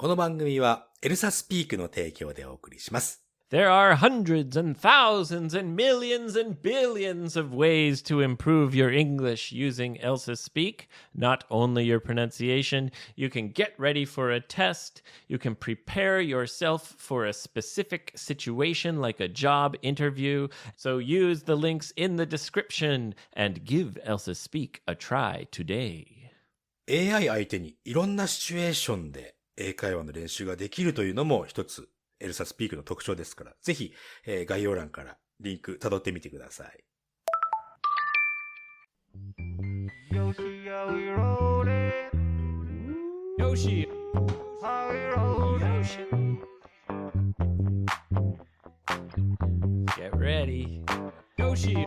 この番組はエルサスピークの提供でお送りします。There are hundreds and thousands and millions and billions of ways to improve your English using ELSA Speak. Not only your pronunciation, you can get ready for a test. You can prepare yourself for a specific situation like a job interview. So use the links in the description and give ELSA Speak a try today. AI 相手にいろんなシチュエーションで英会話の練習ができるというのも一つエルサスピークの特徴ですから、ぜひ、概要欄からリンク辿ってみてください。Yoshi. Get ready. Yoshi.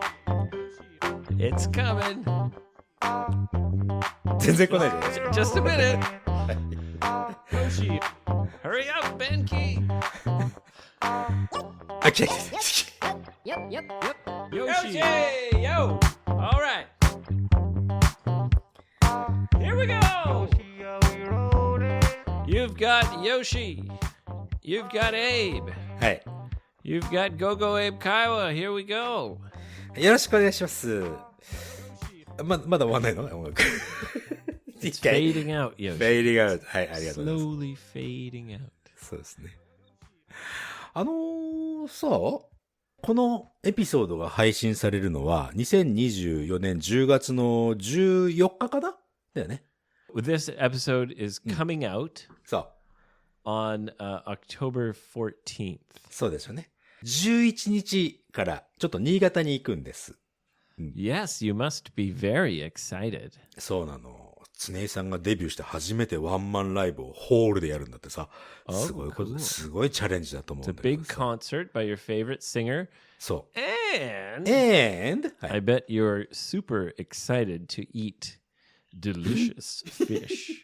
It's coming. 全然来ないで。Just a minute. Yoshi. Hurry up, Benki. あ、来た来た来た。Yep. Yoshi. Yo. All right. Here we go. You've got Yoshi. You've got Abe. はい。You've got GoGo Abe Kaiwa. Here we go. よろしくお願いします。まだ終わんないの音楽。It's fading out, Yoshi. fading out. はい、ありがとうございます。Slowly fading out. そうですね。さあ、このエピソードが配信されるのは2024年10月の14日かなだよね。This episode is coming out そう。on October 14th. そうですよね。11日からちょっと新潟に行くんです。Yes, you must be very excited. そうなの。常井さんがデビューして初めてワンマンライブをホールでやるんだってさ。すごいこと、すごいチャレンジだと思うん It's だ a けど big さ。concert by your favorite singer. そう。Andはい、 I bet you're super excited to eat delicious fish.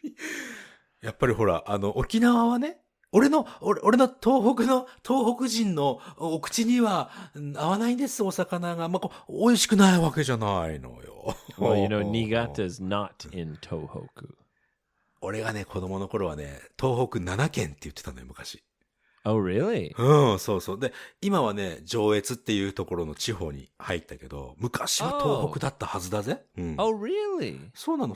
やっぱりほら、沖縄はね、俺の東北人のお口には合わないんです、お魚が。まあ、美味しくないわけじゃないのよ。Well, you know, Niigata is not in Tohoku. 俺がね、子供の頃はね、東北7県って言ってたのよ、昔。Oh, really? うん、そうそう。で、今はね、上越っていうところの地方に入ったけど、昔は東北だったはずだぜ。うん。Oh, really? そうなの。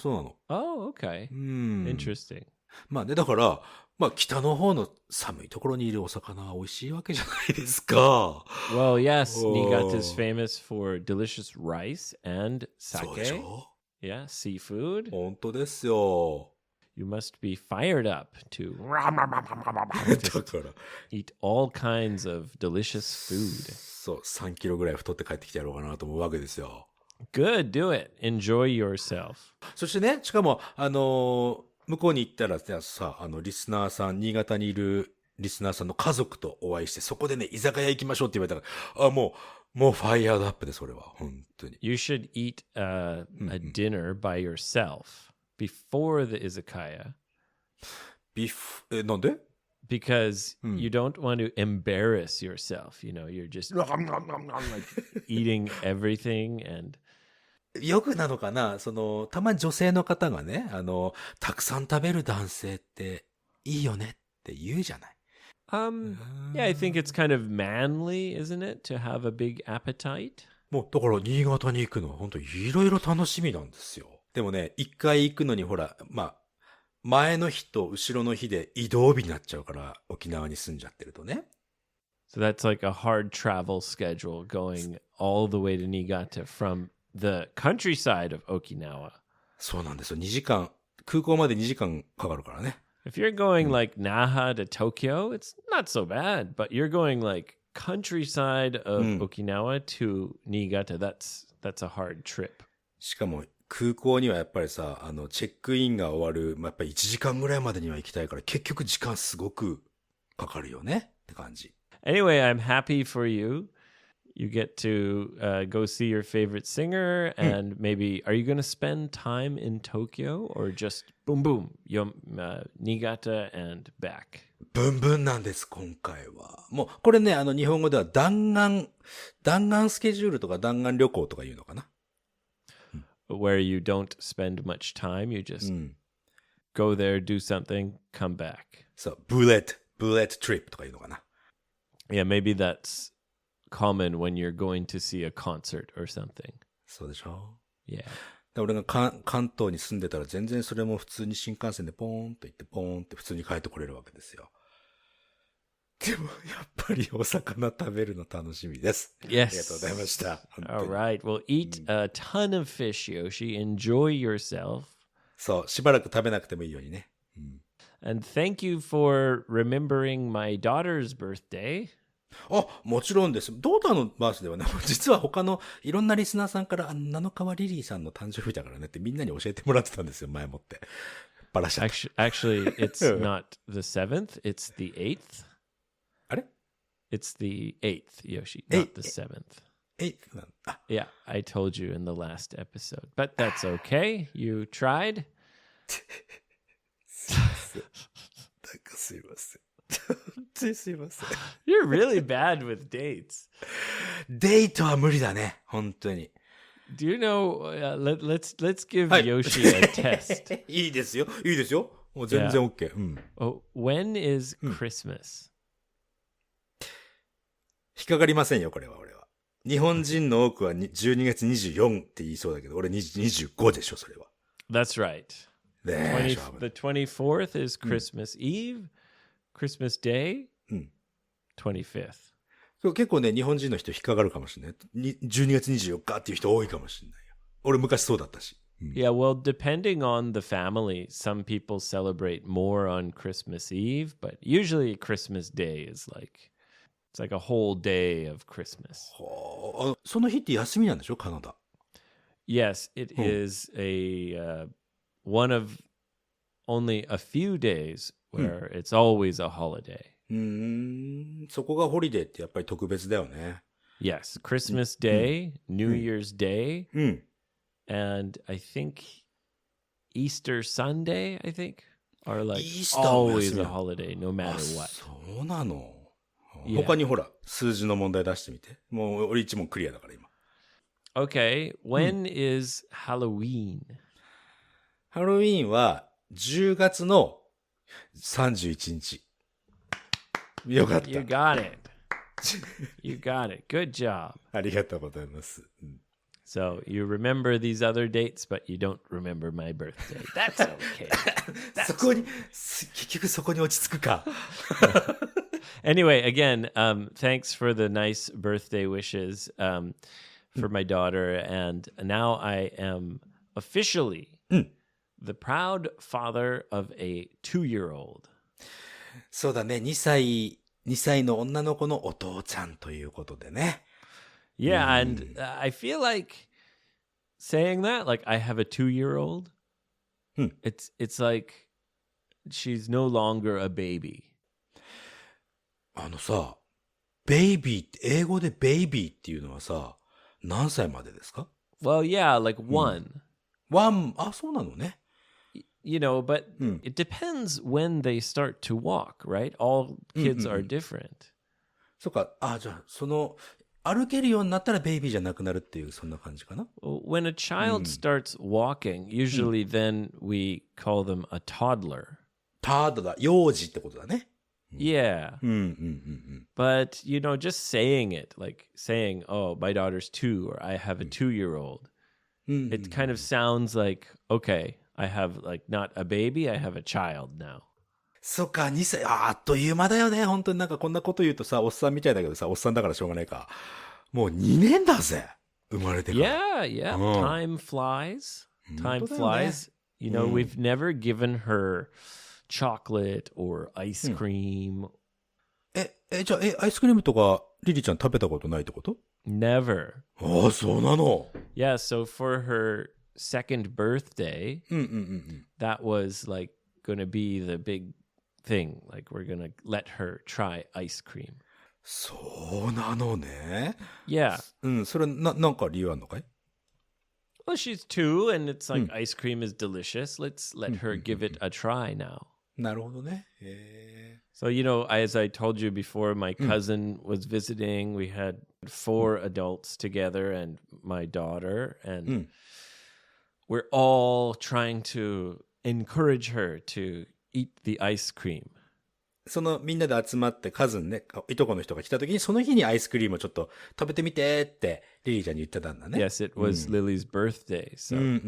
Oh, okay. Interesting. まあね、だから、まあ北の方の寒いところにいるお魚は美味しいわけじゃないですか。Well, yes, Niigata is famous for delicious rice and そうでし sake. ょ Yeah, seafood. 本当ですよ。You must be fired up to だから、eat all kinds of delicious food. そう、3キロぐらい太って帰ってきてやろうかなと思うわけですよ。Good, do it. Enjoy yourself. そしてね、しかも、向こうに行ったらさ、リスナーさん、新潟にいるリスナーさんの家族とお会いして、そこでね、居酒屋行きましょうって言われたから、もうファイヤードアップで、それは。本当に。You should eat a dinner by yourself before the izakaya なんでbecause you don't want to embarrass yourself. You know, you're just like eating everything and よくなのかなたまに女性の方がね、たくさん食べる男性っていいよねって言うじゃない。Yeah, I think it's kind of manly, isn't it, to have a big appetite? もう、だから新潟に行くのは本当にいろいろ楽しみなんですよ。でもね、一回行くのにほら、まあ、前の日と後ろの日で移動日になっちゃうから、沖縄に住んじゃってるとね。So that's like a hard travel schedule going all the way to Niigata from the countryside of Okinawa. そうなんですよ。2時間、空港まで2時間かかるからね。If you're going like Naha to Tokyo, it's not so bad. But you're going like countryside of Okinawa to Niigata. That's a hard trip. しかも空港にはやっぱりさ、チェックインが終わる、まあ、やっぱり1時間ぐらいまでには行きたいから、結局時間すごくかかるよねって感じ。Anyway, I'm happy for you. You get to go see your favorite singer, and maybe are you going to spend time in Tokyo or just boom boom, Niigata and back? ブンブンなんです、今回は。もう、これね、日本語では弾丸スケジュールとか弾丸旅行とか言うのかな。Where you don't spend much time, you just go there, do something, come back. そう、ブレッドトリップとかいうのかな。Yeah, maybe that's common when you're going to see a concert or something. そうでしょ Yeah. で俺が関東に住んでたら全然それも普通に新幹線でポーンと行ってポーンって普通に帰ってこれるわけですよ。でもやっぱりお魚食べるの楽しみです。Yes. ありがとうございました。All right. Well, eat a ton of fish, Yoshi. Enjoy yourself. そう、しばらく食べなくてもいいようにね。And thank you for remembering my daughter's birthday. あ、もちろんです。ドーターのバースではね、実は他のいろんなリスナーさんから、7日はリリーさんの誕生日だからねってみんなに教えてもらってたんですよ、前もって。バラしちゃった。Actually, it's not the 7th, it's the 8th. あれ It's the 8th, Yoshi, not the 7th. あ、Yeah, I told you in the last episode. But that's okay. You tried. すいません。なんかすいません。本当にすいません。You're really bad with dates. デートは無理だね、本当に。Do you know, let's give はい Yoshi a test. いいですよ、いいですよ。もう全然 OK。うん。Oh, when is Christmas? 引っかかりませんよ、これは俺は。日本人の多くは12月24って言いそうだけど、俺25でしょ、それは。That's right. ね The 24th is Christmas Eve, Christmas Day, 25th. 結構ね、日本人の人引っかかるかもしれない。12月24日っていう人多いかもしれないよ。俺昔そうだったし。Yeah, well, depending on the family, some people celebrate more on Christmas Eve, but usually Christmas Day is like, it's like a whole day of Christmas. はあ、その日って休みなんでしょ、カナダ。Yes, it is one of only a few days where it's always a holiday. そこがホリデーってやっぱり特別だよね。Yes, Christmas Day, New Year's Day, and I think Easter Sunday, I think, are like always a holiday, no matter what. そうなの。Yeah. 他にほら、数字の問題出してみて。もう俺一問クリアだから今。Okay, when is Halloween? ハロウィーンは10月の31日。よかった。You got it. You got it. Good job. ありがとうございます。So you remember these other dates, but you don't remember my birthday. That's okay. そこに、結局そこに落ち着くか。Anyway, again, thanks for the nice birthday wishes for my daughter. And now I am officially the proud father of a 2-year-old. そうだね、2歳の女の子のお父ちゃんということでね。Yeah, and I feel like saying that, like I have a 2-year-old, it's like she's no longer a baby. さ、ベイビーって英語でベイビーっていうのはさ、何歳までですか？ Well, yeah, like 1. あ、そうなのね。You know, but it depends when they start to walk, right? All kids are different. そっか、じゃあ、歩けるようになったらベイビーじゃなくなるっていう、そんな感じかな？ When a child starts walking, usually then we call them a toddler. 幼児ってことだね。Yeah. But, you know, just saying it, like saying, oh, my daughter's 2 or I have a 2-year-old, it kind of sounds like, okay, I have like not a baby, I have a child now. そっか、2歳、あっという間だよね。本当になんかこんなこと言うとさ、おっさんみたいだけどさ、おっさんだからしょうがないか。もう2年だぜ。生まれてから。Yeah. Time flies. Time flies. You know, we've never given her chocolate or ice cream. じゃあ、アイスクリームとか、リリちゃん食べたことないってこと？ Never. ああ、そうなの。Yeah, so for her second birthday, that was like going to be the big thing. Like we're going to let her try ice cream. そうなのね。Yeah. それなんか理由あんのかい？ Well, she's 2 and it's like ice cream is delicious. Let's let her give it a try now. なるほどね。So, you know, as I told you before, my cousin was visiting. We had 4 adults together and my daughter. And we're all trying to encourage her to eat the ice cream. そのみんなで集まってカズンね、いとこの人が来た時に、その日にアイスクリームをちょっと食べてみてってリリーちゃんに言ってたんだね。Yes, it was Lily's birthday. So うんうんうんう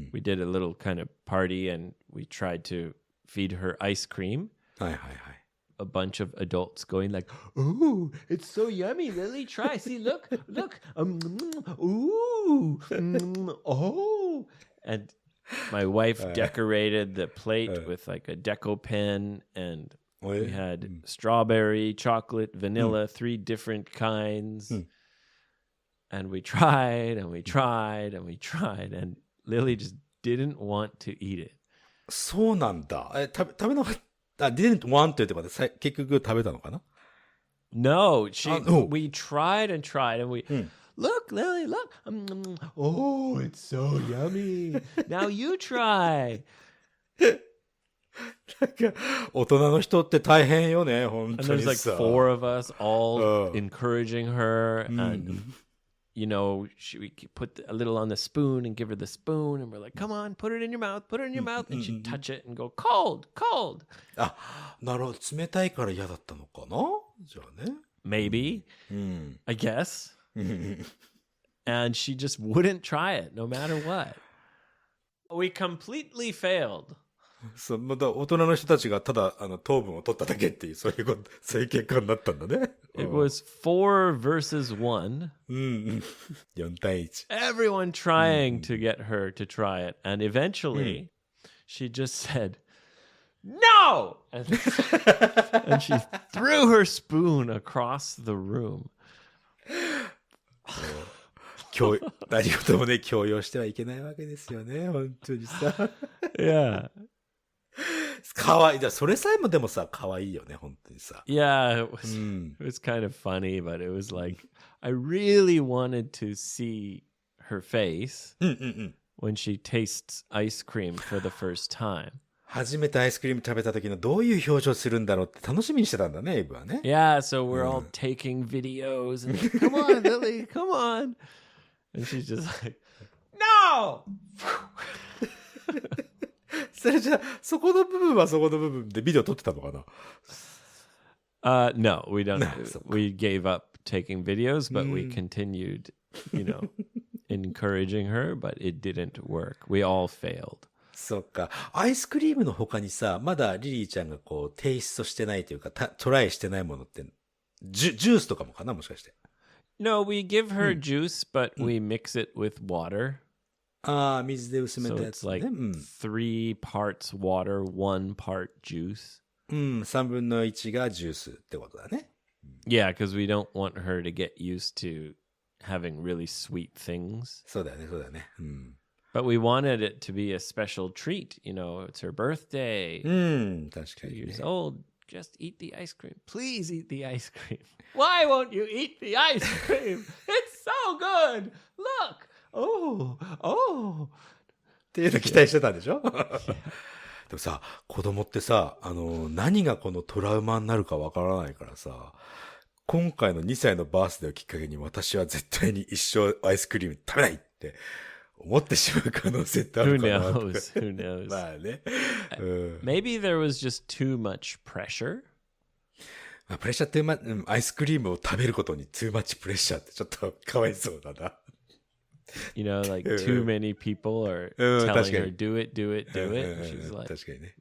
ん。 we did a little kind of party and we tried to feed her ice cream. はいはいはい。A bunch of adults going like, "Oh, it's so yummy, Lily. Try. See, look, look. Ooh, oh." And my wife decorated the plate with like a deco pen, and we had strawberry, chocolate, vanilla, 3 different kinds. And we tried and we tried and we tried, and Lily just didn't want to eat it. そうなんだ。食べなかった。didn't want to ってことで、結局食べたのかな？ No, no. we tried and tried, and we look, Lily, look. Oh, it's so yummy. Now you try. なんか大人の人って大変よね、本 And 当 there's に like さ。 4 of us all encouraging her, and we put a little on the spoon and give her the spoon, and we're like, "Come on, put it in your mouth, put it in your mouth," and she'd touch it and go, "Cold, cold." あ、なるほど。冷たいから嫌だったのかな？じゃあね。Maybe, I guess. And she just wouldn't try it, no matter what. We completely failed. そう、まだ大人の人たちがただ糖分を取っただけっていう、そういう結果になったんだね。It was 4 versus 1. 4対1。Everyone trying to get her to try it. And eventually, she just said, "No!" And she threw her spoon across the room. 何事もね、強要してはいけないわけですよね、本当にさ。Yeah. かわいい。それさえもでもさ、かわいいよね、本当にさ。Yeah, it was kind of funny, but it was like, I really wanted to see her face when she tastes ice cream for the first time. 初めてアイスクリーム食べた時のどういう表情するんだろうって楽しみにしてたんだね、エイブはね。Yeah, so we're all taking videos and like, "Come on, Lily, come on." And she's just like, "No!" それじゃあ、そこの部分はそこの部分でビデオ撮ってたのかな？ No, we don't. We gave up taking videos, but we continued, encouraging her, but it didn't work. We all failed. そっか。アイスクリームの他にさ、まだリリーちゃんがこう、テイストしてないというか、トライしてないものって、ジュースとかもかな、もしかして。No, we give her juice, but we mix it with water. ああ、水で薄め So たや it's つね。like 3 parts water, 1 part juice. 3分の1がジュースってことだね。Yeah, because we don't want her to get used to having really sweet things. そうだよね、そうだよね。But we wanted it to be a special treat. It's her birthday. 確か 2に、ね。 years old. Just eat the ice cream. Please eat the ice cream. Why won't you eat the ice cream? It's so good. Look. Oh. っていうの期待してたんでしょ？でもさ、子供ってさ、何がこのトラウマになるかわからないからさ、今回の2歳のバースデーをきっかけに私は絶対に一生アイスクリーム食べないって思ってしまう可能性ってあ Who るかな。 knows? Who knows? まあね。Maybe there was just too much pressure. プレッシャーってアイスクリームを食べることに too much プレッシャーってちょっとかわいそうだな。Like too many people are telling her, do it, do it, do it. And she's like, 確かにね。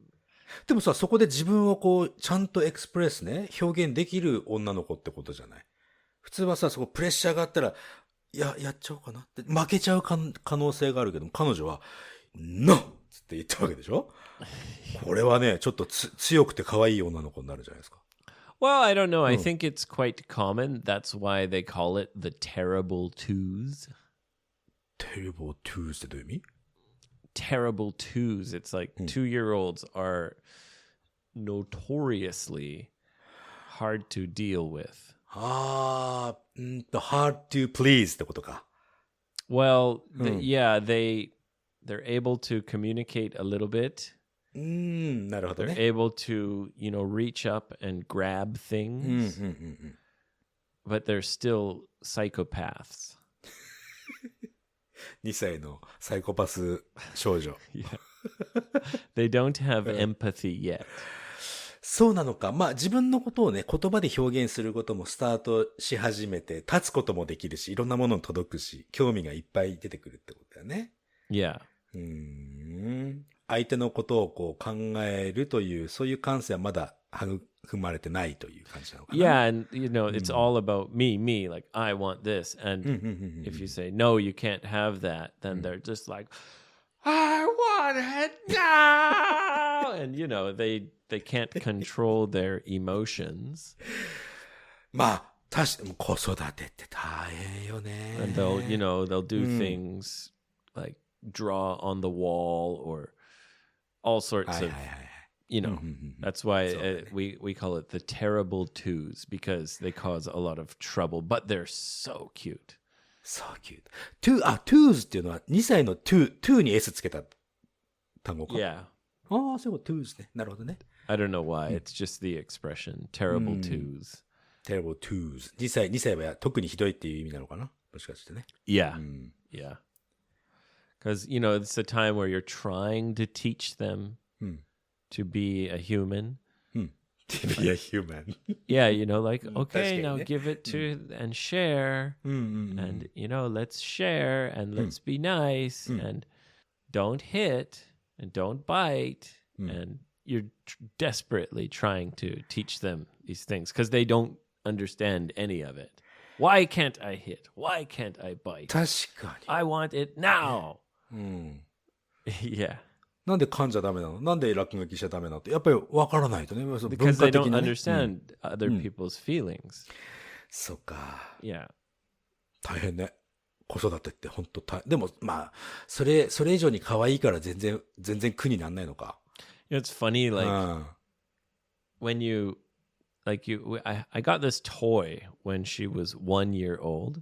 でもさ、そこで自分をこう、ちゃんとエクスプレスね、表現できる女の子ってことじゃない。普通はさ、そこプレッシャーがあったら、やっちゃおうかなって、負けちゃう可能性があるけども、彼女は、NO! って言ったわけでしょ？これはね、ちょっと強くて可愛い女の子になるじゃないですか。Well, I don't know. I think it's quite common. That's why they call it the terrible twos.Terrible twos ってどういう意味？ Terrible twos. It's like 2-year-olds are notoriously hard to deal with. hard to please ってことか。Well, yeah, they're able to communicate a little bit. なるほど They're ね。able to, reach up and grab things. But they're still psychopaths. 2歳のサイコパス少女。Yeah. They don't have empathy yet. そうなのか。まあ自分のことをね、言葉で表現することもスタートし始めて、立つこともできるし、いろんなものに届くし、興味がいっぱい出てくるってことだよね。Yeah. 相手のことをこう考えるという、そういう感性はまだ育まれてないという感じなのかな。Yeah, and it's all about me, like I want this. And if you say no, you can't have that, then they're just like, I want it now. And they can't control their emotions. まあ、確かに子育てって大変よね。And they'll do things like draw on the wall or all sorts of, that's why we call it the terrible twos because they cause a lot of trouble, but they're so cute. So cute. twos っていうのは2歳の to に s つけた単語か。Yeah. ああ、そういうこと twos ね。なるほどね。I don't know why. It's just the expression, terrible twos. terrible twos. 2歳は特にひどいっていう意味なのかなもしかしてね。Yeah. Yeah. Because, it's a time where you're trying to teach them to be a human. To be a human. Yeah, like, okay, now 確かにね。 give it to and share. And, let's share and let's be nice and don't hit and don't bite. And you're desperately trying to teach them these things because they don't understand any of it. Why can't I hit? Why can't I bite? 確かに。I want it now. Yeah. なんで噛んじゃダメなのなんで落書きしちゃダメなのってやっぱり分からないとね。その Because 文 they 化的 don't なね。understand other people's feelings. そっか。 Yeah. 大変ね。子育てって本当大変。でもまあ、それ以上に可愛いから全然苦になんないのか。It's funny, like, when I got this toy when she was 1 year old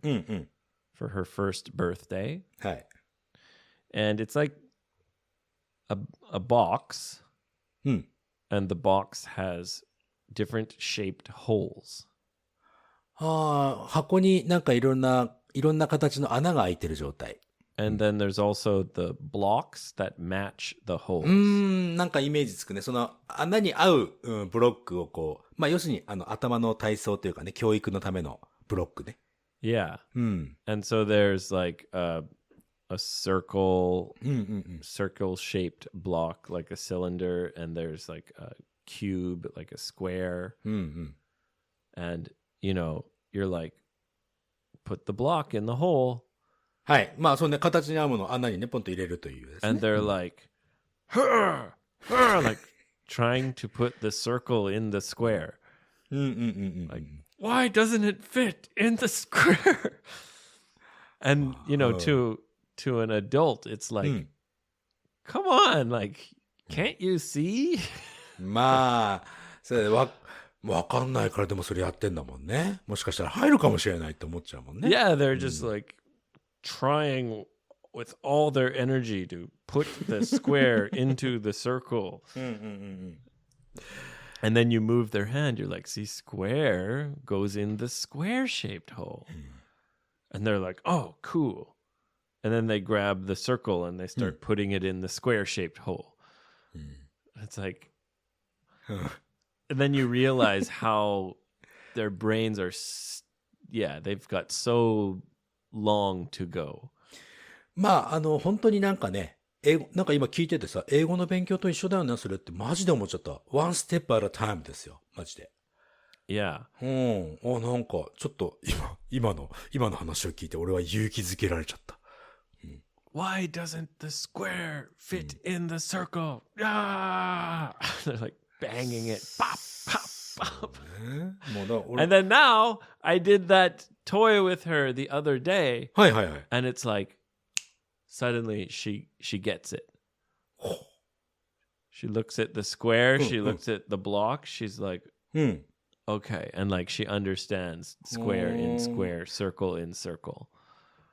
for her first birthday. はい。 And it's like a box, and the box has different shaped holes. 箱になんかいろんな形の穴が開いてる状態。And then there's also the blocks that match the holes. なんかイメージつくね。その穴に合う、ブロックをこう、まあ要するに頭の体操というかね、教育のためのブロックね。Yeah. And so there's like a circle shaped block, like a cylinder, and there's like a cube, like a square. And you're like, put the block in the hole. はい。まあそんな形に合うものを穴にね、ポンと入れるというですね。And they're like, like trying to put the circle in the square. Like, why doesn't it fit in the square? And, to an adult, it's like, come on, like, can't you see? まあ、それわかんないからでもそれやってんだもんね。もしかしたら入るかもしれないって思っちゃうもんね。Yeah, they're just like trying with all their energy to put the square into the circle. And then you move their hand. You're like, see, square goes in the square-shaped hole. And they're like, oh, cool. And then they grab the circle and they start putting it in the square-shaped hole. It's like... And then you realize how their brains are... they've got so long to go. まあ、本当になんかね、なんか今聞いててさ、英語の勉強と一緒だよね、それってマジで思っちゃった。one step at a time ですよ、マジで。Yeah. なんか、ちょっと今の話を聞いて俺は勇気づけられちゃった。Why doesn't the square fit in the circle? Ah! They're like banging it. Pop, pop, pop. And then now I did that toy with her the other day. はいはいはい。 And it's like, suddenly she gets it. She looks at the square. She looks at the block. She's like, okay. And like she understands square in square, circle in circle.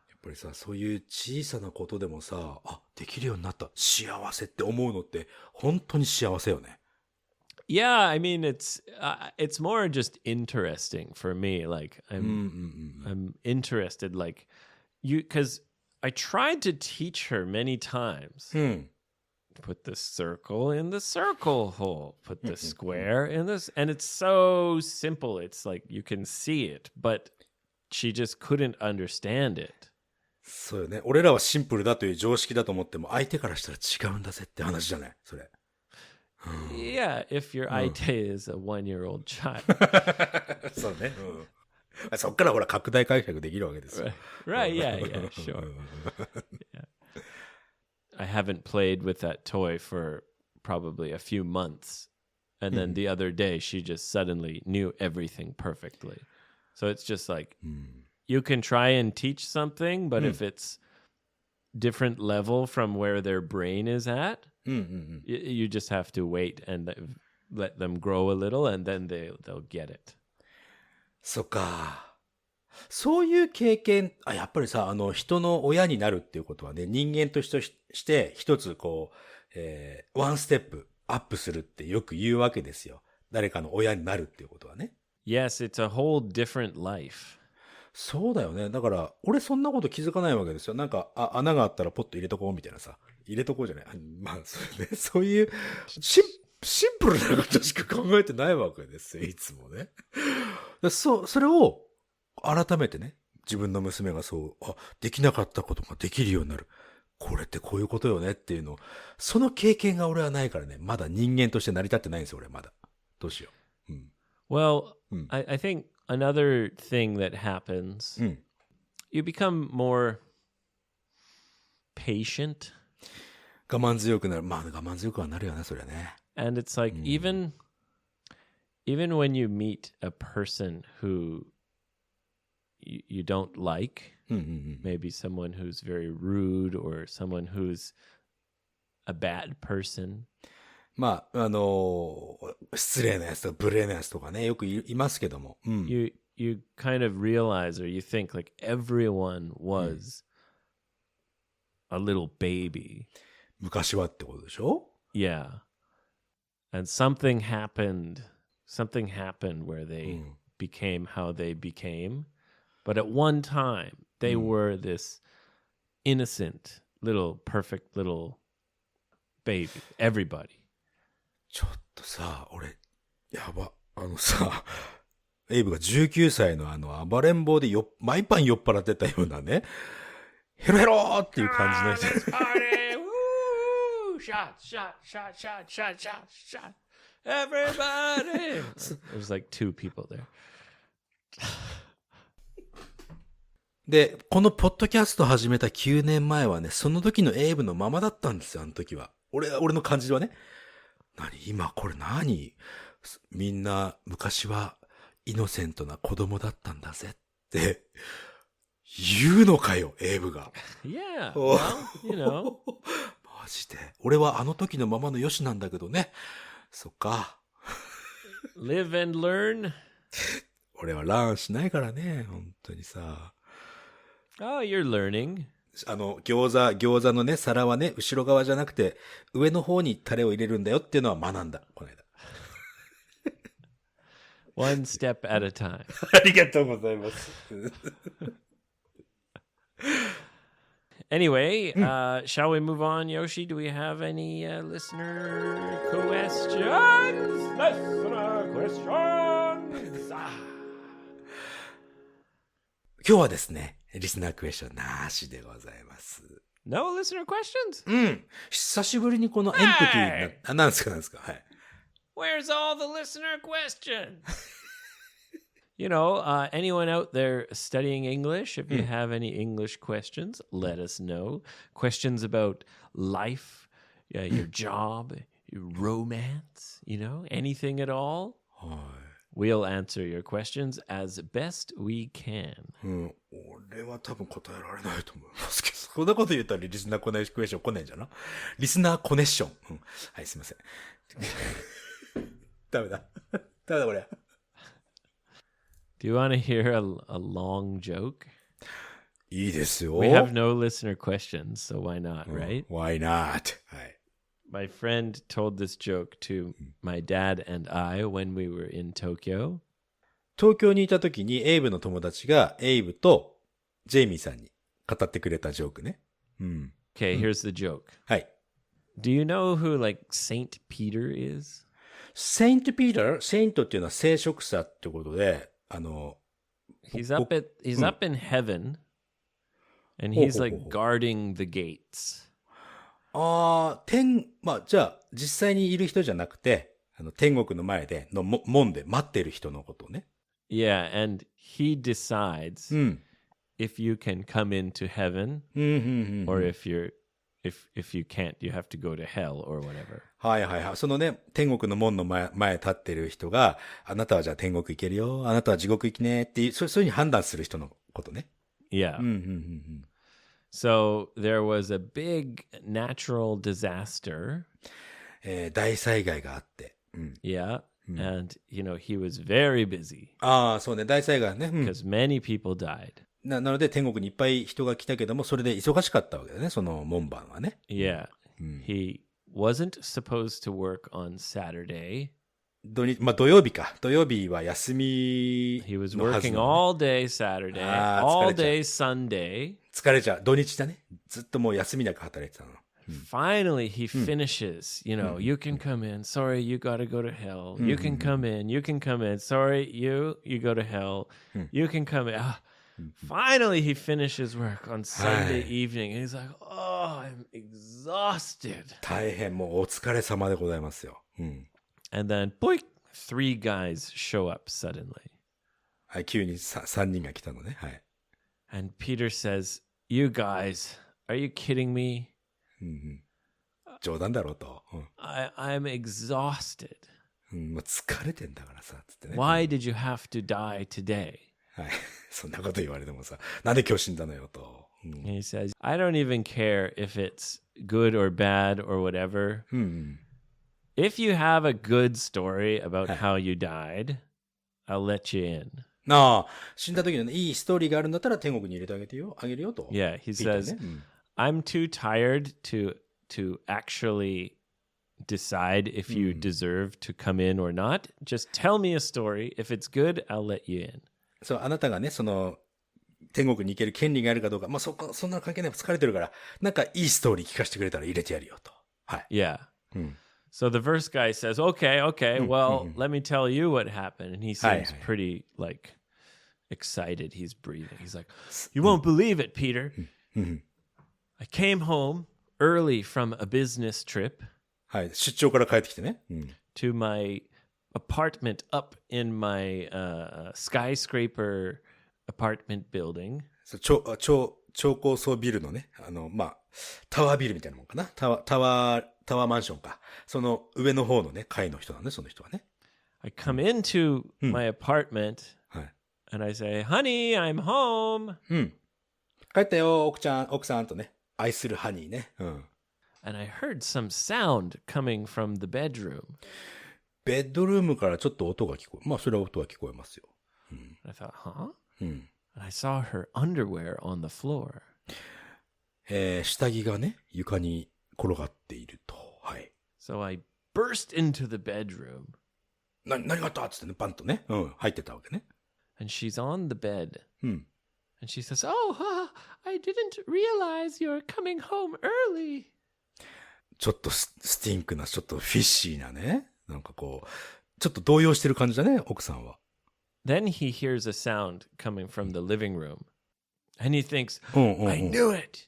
やっぱりさ、そういう小さなことでもさ、できるようになった。幸せって思うのって本当に幸せよね。Yeah, I mean it's more just interesting for me. Like I'm interested. Like because I tried to teach her many times put the circle in the circle hole, put the square in this, and it's so simple. It's like you can see it, but she just couldn't understand it. そうよね。俺らはシンプルだという常識だと思っても、相手からしたら違うんだぜって話じゃないそれ。Yeah, if your idea is a 1-year-old child. そうね。そっからほら拡大解釈できるわけですよ。Right, yeah, sure. Yeah. I haven't played with that toy for probably a few months. And then the other day, she just suddenly knew everything perfectly. So it's just like, you can try and teach something, but if it's different level from where their brain is at, you just have to wait and let them grow a little, and then they'll get it. そっか。そういう経験、やっぱりさ、人の親になるっていうことはね、人間として一つこう、ワンステップアップするってよく言うわけですよ。誰かの親になるっていうことはね。Yes, it's a whole different life. そうだよね。だから、俺そんなこと気づかないわけですよ。なんか、穴があったらポッと入れとこうみたいなさ。入れとこうじゃない。まあ、そういう、シンプルなことしか考えてないわけですよ。いつもね。それを、改めてね、自分の娘ができなかったことができるようになる。これってこういうことよねっていうのを、その経験が俺はないからね、まだ人間として成り立ってないんですよ、俺まだ。どうしよう。Well, I think another thing that happens, you become more patient. 我慢強くなる。まあ我慢強くはなるよね、それはね。And it's like even when you meet a person who you don't like, maybe someone who's very rude or someone who's a bad person. まあ、失礼なやつとか無礼なやつとかね、よくいますけども。You kind of realize or you think like everyone was a little baby. 昔はってことでしょ？ Yeah. And something happened where they became how they became. But at one time, they were this innocent, little, perfect little baby. Everybody. ちょっとさ、俺、やば。エイブが19歳の暴れん坊で毎晩酔っ払ってたようなね、ヘロヘローっていう感じの人。Shot. Everybody. There's like 2 people there. で、このポッドキャスト始めた9年前はね、その時のエイブのままだったんですよ、あの時は。俺の感じはね。今これ何？みんな昔はイノセントな子供だったんだぜって言うのかよ、エイブが。Yeah, well, you know. マジで。俺はあの時のままのヨシなんだけどね。そっか。Live and learn. 俺はラーンしないからね、本当にさ。Oh, you're learning. 餃子のね、皿はね、後ろ側じゃなくて、上の方にタレを入れるんだよっていうのは学んだ、この間。One step at a time. ありがとうございます。Anyway, shall we move on, Yoshi? Do we have any listener questions? Listener questions! 今日はですね、リスナークエスチョンなしでございます。No listener questions? 久しぶりにこのエンプティーな、なんですか。はい。Where's all the listener questions? You know, anyone out there studying English, if you have any English questions, let us know. Questions about life, your job, your romance, you know, anything at all. We'll answer your questions as best we can. 俺は多分答えられないと思いますけど、そんなこと言ったらリスナーコネクション来ないんじゃな？リスナーコネッション。はい、すいません。ダメだこれ。Do you want to hear a long joke? いいですよ。We have no listener questions, so why not, right? Why not? はい。My friend told this joke to my dad and I when we were in Tokyo. 東京にいた時にエイブの友達がエイブとジェイミーさんに語ってくれたジョークね。Okay, here's the joke. はい。Do you know who like Saint Peter is? セイント・ピーター、セイントっていうのは聖職者ってことで、He's up in heaven, and he's like guarding the gates. まあ、じゃあ、実際にいる人じゃなくて、天国の前で、門で待ってる人のことね。Yeah, and he decides if you can come into heaven, or if you can't, you have to go to hell or whatever. はいはいはい。そのね、天国の門の前立ってる人が、あなたはじゃあ天国行けるよ、あなたは地獄行きねっていう、そういうふうに判断する人のことね。Yeah. So there was a big natural disaster. 大災害があって。Yeah. And, he was very busy. そうね、大災害ね。Because many people died. なので天国にいっぱい人が来たけども、それで忙しかったわけだね、その門番はね。Yeah. He wasn't supposed to work on Saturday. 土曜日か。土曜日は休み He was のはず working の、 all day Saturday, all day Sunday. 疲れちゃう。土日だね。ずっともう休みなく働いてたの。Finally, he finishes. You can come in. Sorry, you gotta go to hell. You can come in. You can come in. Sorry, you go to hell. You can come in. Finally, he finishes work on Sunday evening. And he's like, oh, I'm exhausted. 大変、もうお疲れ様でございますよ。And then, boink, 3 guys show up suddenly. はい、急に3人が来たのね。はい。And Peter says, you guys, are you kidding me? 冗談だろうと。I'm exhausted. もう疲れてんだからさ、つってね。Why did you have to die today? はい。そんなこと言われてもさ、なんで今日死んだのよと。And he says, I don't even care if it's good or bad or whatever. If you have a good story about how you died, I'll let you in. 死んだ時のね、いいストーリーがあるんだったら天国に入れてあげるよと。Yeah, he says, I'm too tired to actually decide if you deserve to come in or not. Just tell me a story. If it's good, I'll let you in. そう、あなたがね、その、天国に行ける権利があるかどうか、まあ、そんな関係ない。疲れてるから、なんかいいストーリー聞かせてくれたら入れてやるよと。はい。Yeah. So the first guy says, okay, well, let me tell you what happened. And he seems pretty, like, excited. He's breathing. He's like, you won't believe it, Peter. I came home early from a business trip. はい。出張から帰ってきてね。To my apartment up in my skyscraper apartment building. 超高層ビルのね、まあ、タワービルみたいなもんかな。タワーマンションか。その上の方のね、階の人なんで、その人はね。I come into my apartment, はい。and I say, honey, I'm home. 帰ったよ、奥さんとね。愛するハニーね。And I heard some sound coming from the bedroom. ベッドルームからちょっと音が聞こえ、まあ、それは音は聞こえますよ。And I thought, huh? And I saw her underwear on the floor. 下着がね、床に転がっていると。はい。So I burst into the bedroom. 何があったっつってね、パンとね、入ってたわけね。And she's on the bed. And she says, oh, I didn't realize you're coming home early. ちょっとスティンクな、ちょっとフィッシーなね。なんかこう、ちょっと動揺してる感じだね、奥さんは。Then he hears a sound coming from the living room. And he thinks, I knew it.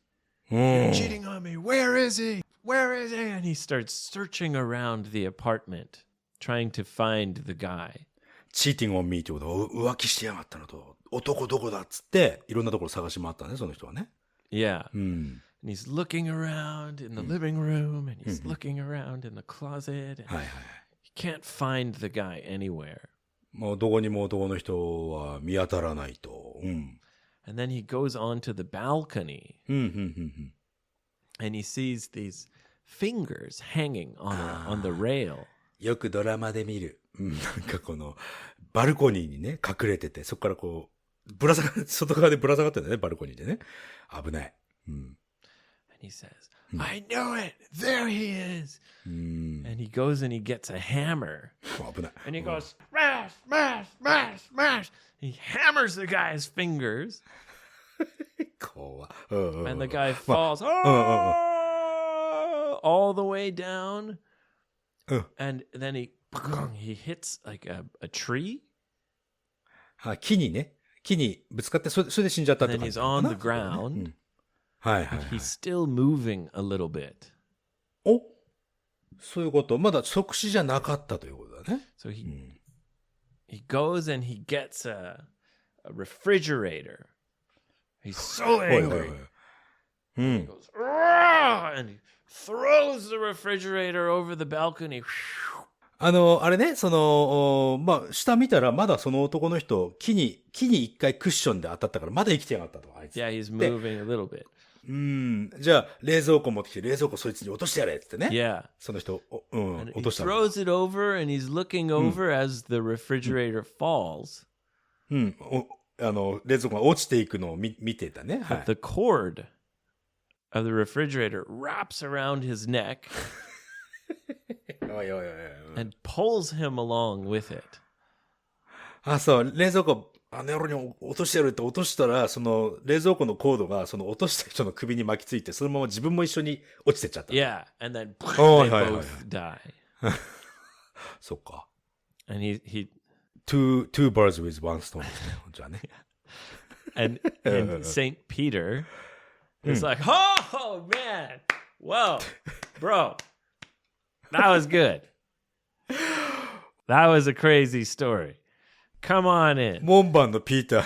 You're cheating on me. Where is he? Where is he? And he starts searching around the apartment, trying to find the guy. チーティングオンミーってことは浮気してやがったのと、男どこだっつって、いろんなところ探し回ったね、その人はね。Yeah. And he's looking around in the living room, and he's looking around in the closet. And he can't find the guy anywhere. もうどこにも男の人は見当たらないと。And then he goes onto the balcony. And he sees these fingers hanging on the rail. よくドラマで見る。なんかこの、バルコニーにね、隠れてて、そこからこう、外側でぶら下がってたね、バルコニーでね。危ない。And he says, I knew it! There he is! And he goes and he gets a hammer. 危ない。And he goes, smash, smash, smash, smash! He hammers the guy's fingers. 怖。And the guy falls. all the way down, and then he hits like a tree. 木にぶつかってそれで死んじゃったって And 感 he's じなの on か the な。ground. はいはい、はい。He's still moving a little bit. お、そういうこと。まだ即死じゃなかったということだね。So he goes and he gets a refrigerator. He's so はいはい angry. はい。うん。 He goes, "Rah!" and he throws the refrigerator over the balcony. あれね、下見たらまだその男の人、木に一回クッションで当たったからまだ生きてやがったと、あいつ。Yeah, he's moving a little bit. じゃあ、冷蔵庫持ってきて、冷蔵庫そいつに落としてやれってね。Yeah. その人、And 落 he としたの。 throws it over and he's looking over as the refrigerator falls. 冷蔵庫が落ちていくのを見てたね。はい。The cord of the refrigerator wraps around his neck おいおいおいおい。and pulls him along with it. あ、そう、冷蔵庫、あの野郎に落としてやるって落としたら、その冷蔵庫のコードがその落とした人の首に巻きついて、そのまま自分も一緒に落ちてっちゃった。Yeah, and then they はいはいはいはい。 both die. そっか。And he two birds with one stone ですね。じゃあね。and Saint Peter is like, "Oh man. Whoa. Bro. That was good. That was a crazy story. Come on in." 門番のピーター。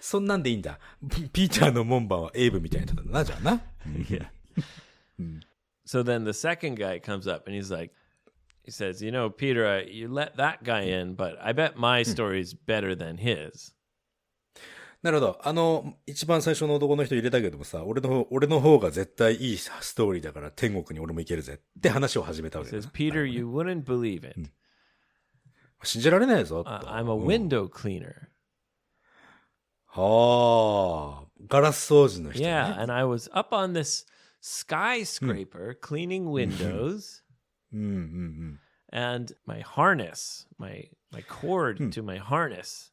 そんなんでいいんだ。ピーターの門番はエイブみたいな人だな、じゃあな。Yeah. So then the second guy comes up and he says, "You know, Peter, you let that guy in, but I bet my story's better than his." なるほど。一番最初の男の人入れたけどもさ、俺の方が絶対いいストーリーだから天国に俺も行けるぜって話を始めたわ He けだ says, な。"Peter, you wouldn't believe it. 信じられないぞ。I'm a window cleaner." はあ、ガラス掃除の人、ね。Yeah, and I was up on this skyscraper cleaning windows, and my harness, my cord to my harness,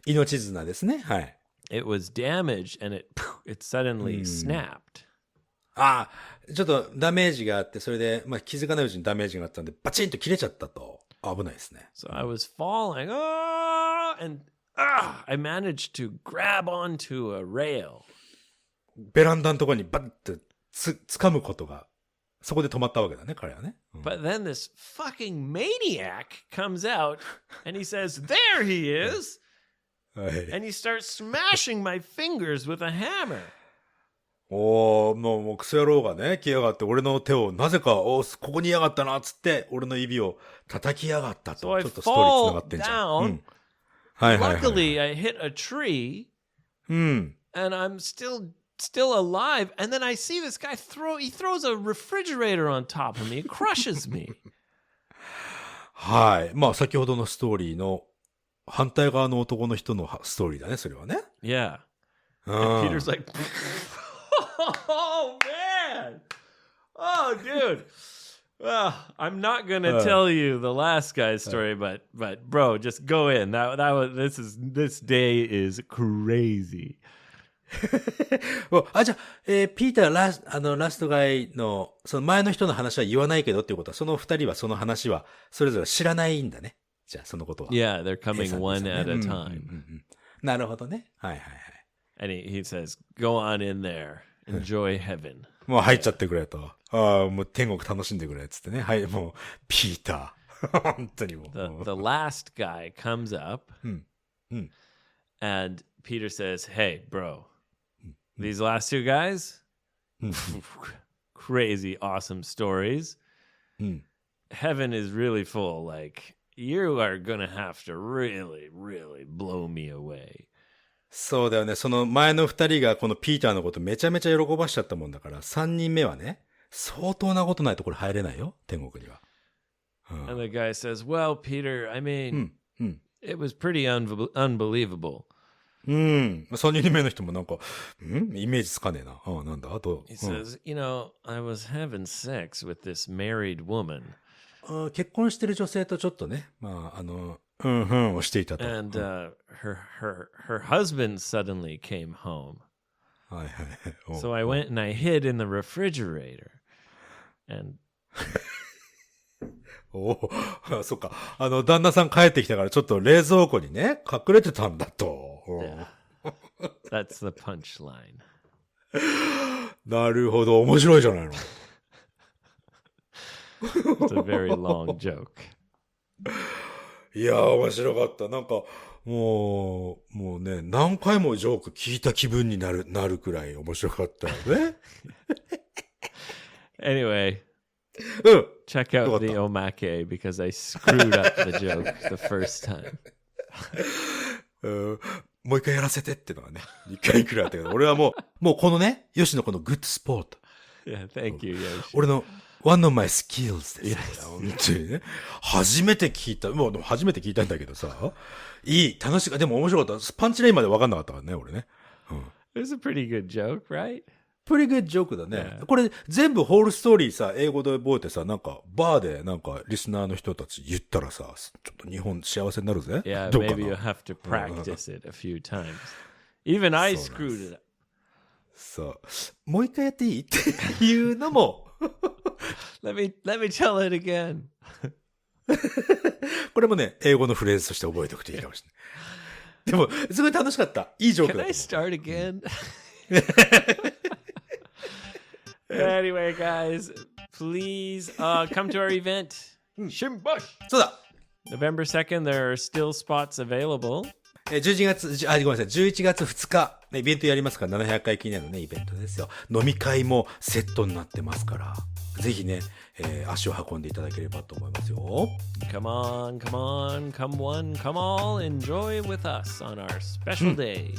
命綱ですね。はい。it was damaged, and it suddenly snapped. ああ、ちょっとダメージがあって、それで、気づかないうちにダメージがあったんで、バチンと切れちゃったと。危ないですね。 So I was falling, and I managed to grab onto a rail. ベランダのところにバッて掴むことが、そこで止まったわけだね、彼はね。But then this fucking maniac comes out, and he says, "There he is!" はい。 And he starts smashing my fingers with a hammer. もうクソ野郎がね、来やがって、俺の手をなぜか、ここにいやがったな、つって、俺の指を叩きやがったと。 So I ちょっとストーリー繋が fall ってんじゃん。 down. はいはいはい。 Luckily, I hit a tree, and I'm still alive. And then I see this guy throws a refrigerator on top of me. It crushes me. はい。先ほどのストーリーの反対側の男の人のストーリーだね、それはね。Yeah. うん。 And Peter's like, "Oh, man. Oh, dude. Well, I'm not going to tell you the last guy's story, but bro, just go in. This day is crazy." じゃあ、ピーターラストガイの、その前の人の話は言わないけどっていうことは、その二人はその話は、それぞれ知らないんだね。じゃあ、そのことは。Yeah, they're coming one at a time. なるほどね。はいはいはい。And he says, "Go on in there. Enjoy heaven." もう入っちゃってくれと。もう天国楽しんでくれ、つってね。はい、もう、ピーター。本当にもう。The last guy comes up, and Peter says, "Hey, bro, these last two guys, crazy, awesome stories. Heaven is really full. Like, you are going to have to really, really blow me away." そうだよね。その前の二人がこのピーターのことめちゃめちゃ喜ばしちゃったもんだから、三人目はね、相当なことないところ入れないよ、天国には。And the guy says, "Well, Peter, I mean, it was pretty unbelievable." 三人目の人もなんか、イメージつかねえな。なんだあと。 He says, "You know, I was having sex with this married woman." 結婚してる女性とちょっとね、をしていたと。And her husband suddenly came home. はいはい。So I went and I hid in the refrigerator. And おお、そっか。旦那さん帰ってきたからちょっと冷蔵庫にね、隠れてたんだと。yeah, that's the punchline. なるほど、面白いじゃないの。It's a very long joke. いやー、面白かった。なんか、もうね、何回もジョーク聞いた気分になるくらい面白かったよね。Anyway, うん。 check out the omake because I screwed up the joke the first time. もう一回やらせてってのはね、一回くらいあったけど、俺はもうこのね、ヨシのこのグッドスポート。Yeah, thank you, Yoshi. 俺の one of my skills です。本当にね。初めて聞いた。もう初めて聞いたんだけどさ。楽しい。でも面白かった。パンチラインまで分かんなかったからね、俺ね。It was a pretty good joke, right? pretty good joke だね。これ全部ホールストーリーさ、英語で覚えてさ、なんかバーでなんかリスナーの人たち言ったらさ、ちょっと日本幸せになるぜ。 Yeah, どうかな。 maybe you have to practice it a few times. Even I screwed it up. そう。もう一回やっていいっていうのもLet me tell it again. これもね、英語のフレーズとして覚えておくといいかもしれない。でも、すごい楽しかった。いいジョーク Can だ I と思う。 start again? Anyway, guys, please come to our event. Shimbush. そうだ。 November 2nd, there are still spots available. 11月、ごめんなさい、11月2日、イベントやりますから、700回記念のね、イベントですよ。飲み会もセットになってますから、ぜひね、足を運んでいただければと思いますよ。Come on, come on, come one, come all, enjoy with us on our special day.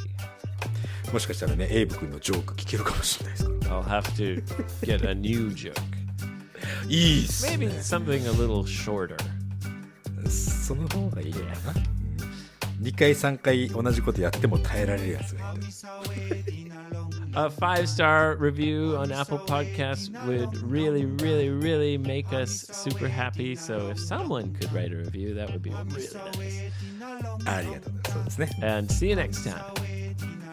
もしかしたらね、エイブ君のジョーク聞けるかもしれないですから。I'll have to get a new joke. いいっす Maybe ね。 something a little shorter. その方がいいのかな。2回3回同じことやっても耐えられるやつがいる。A 5-star review on Apple Podcasts would really, really, really make us super happy. So if someone could write a review, that would be really nice. ありがとうございます。そうですね。 And see you next time.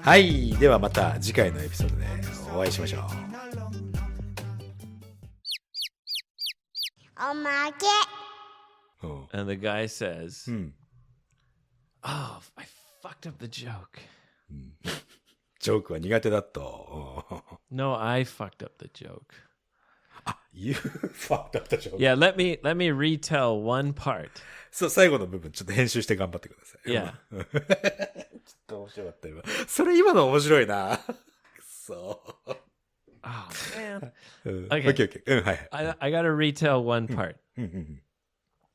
はい。ではまた次回のエピソードでお会いしましょう。おまけ。And the guy says, Oh, I fucked up the joke. ジョークは苦手だと。No, I fucked up the joke. You fucked up the joke. Yeah, let me retell one part. そう、最後の部分ちょっと編集して頑張ってください。Yeah. ちょっと面白かった今。それ今の面白いな。そう。Oh, man. オ Okay. ッケーオッケー。はい。 I got to retell one part.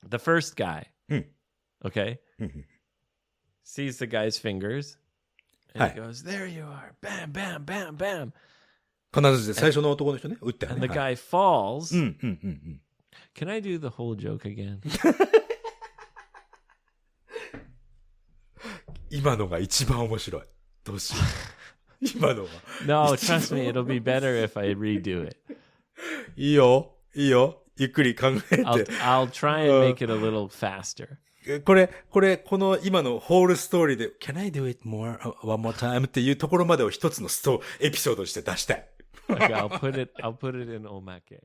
The first guy, okay, sees the guy's fingers and he goes, There you are. Bam, bam, bam, bam. 必ず最初の男の人ね、打ったよ And ね。 the はい guy falls. うんうんうんうん。 Can I do the whole joke again? 今のが一番面白い。どうしよう。今のが。No, trust me, it'll be better if I redo it. いいよ。いいよ。ゆっくり考えて。 I'll try and make it a little faster. この今のホールストーリーで Can I do it more, one more time? っていうところまでを一つのエピソードとして出したい。Okay, I'll put it in omake.